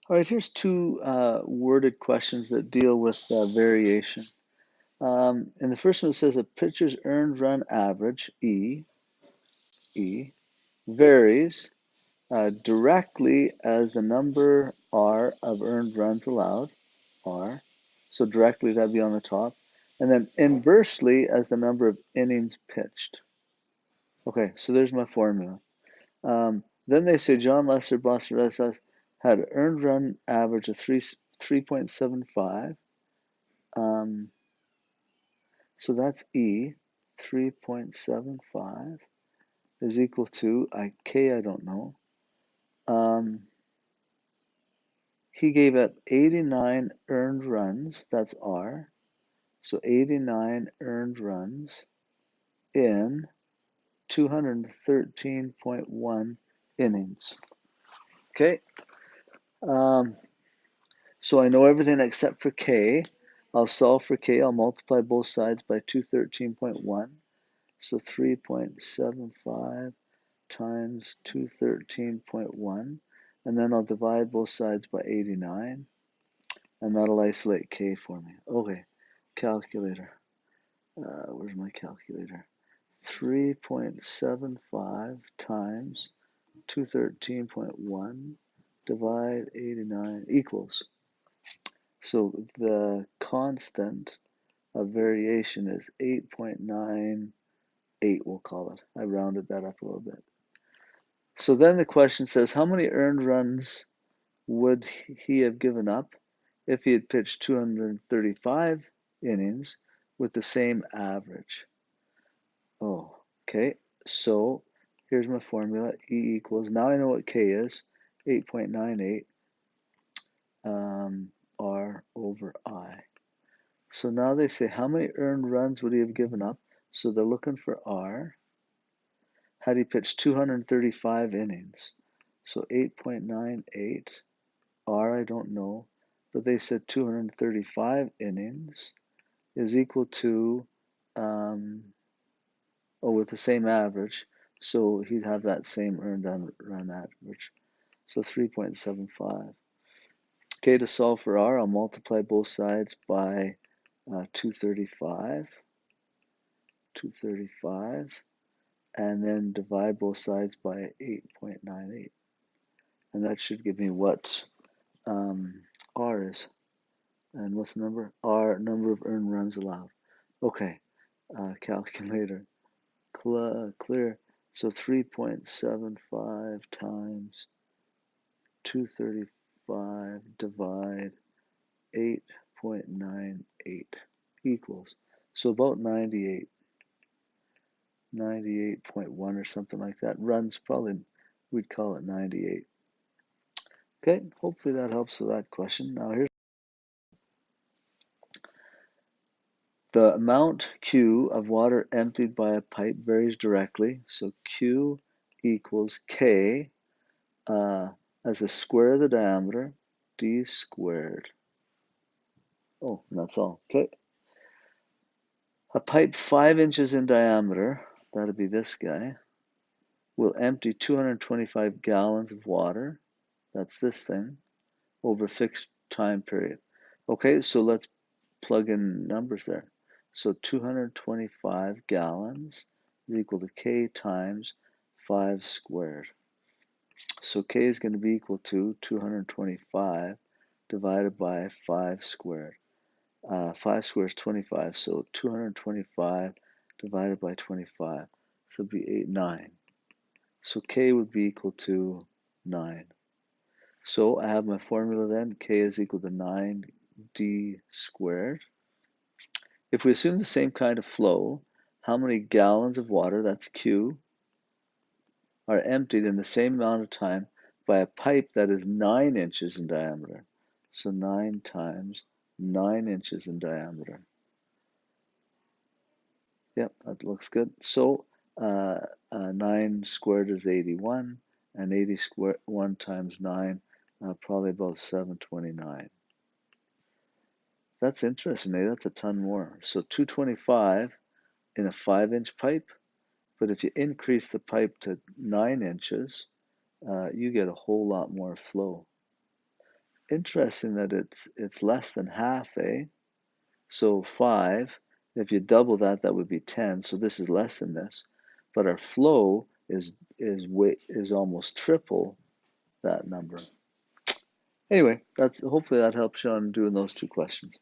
All right, here's two worded questions that deal with variation. And the first one says a pitcher's earned run average, E, varies directly as the number R of earned runs allowed, R. So directly that'd be on the top. And then inversely as the number of innings pitched. Okay, so there's my formula. Then they say John Lester Boston Red Sox had an earned run average of 3.75. So that's E, 3.75 is equal to, K I don't know. He gave up 89 earned runs, that's R. So 89 earned runs in 213.1 innings. Okay, so I know everything except for K. I'll solve for K. I'll multiply both sides by 213.1. So 3.75 times 213.1. And then I'll divide both sides by 89. And that'll isolate K for me. Okay, calculator. Where's my calculator? 3.75 times 213.1 divide 89 equals. So the constant of variation is 8.98, we'll call it. I rounded that up a little bit. So then the question says, how many earned runs would he have given up if he had pitched 235 innings with the same average? Oh, okay. So here's my formula. E equals, now I know what K is, 8.98 R over I. So now they say, how many earned runs would he have given up? So they're looking for R. Had he pitched 235 innings? So 8.98 R, I don't know, but they said 235 innings is equal to, with the same average, so he'd have that same earned run average. So 3.75. Okay, to solve for R, I'll multiply both sides by 235, and then divide both sides by 8.98. And that should give me what R is. And what's the number? R, number of earned runs allowed. Okay, calculator, clear. So 3.75 times 235 divide 8.98 equals, so about 98.1 or something like that. Runs, probably we'd call it 98. Okay, hopefully that helps with that question. Now here's the amount Q of water emptied by a pipe varies directly. So Q equals K as the square of the diameter, D squared. Oh, and that's all. Okay. A pipe 5 inches in diameter, that'd be this guy, will empty 225 gallons of water, that's this thing, over a fixed time period. Okay, so let's plug in numbers there. So 225 gallons is equal to K times 5 squared. So K is going to be equal to 225 divided by 5 squared. 5 squared is 25, so 225 divided by 25, so it'd be 9. So K would be equal to 9. So I have my formula then, K is equal to 9D squared. If we assume the same kind of flow, how many gallons of water, that's Q, are emptied in the same amount of time by a pipe that is 9 inches in diameter? So 9 times 9 inches in diameter. Yep, that looks good. So 9 squared is 81, and 80 squared 1 times 9, probably about 729. That's interesting, eh? That's a ton more. So 225 in a 5-inch pipe, but if you increase the pipe to 9 inches, you get a whole lot more flow. interesting that it's less than half, eh? So 5, if you double that, that would be 10. So this is less than this. But our flow is almost triple that number. Anyway, that's hopefully that helps you on doing those two questions.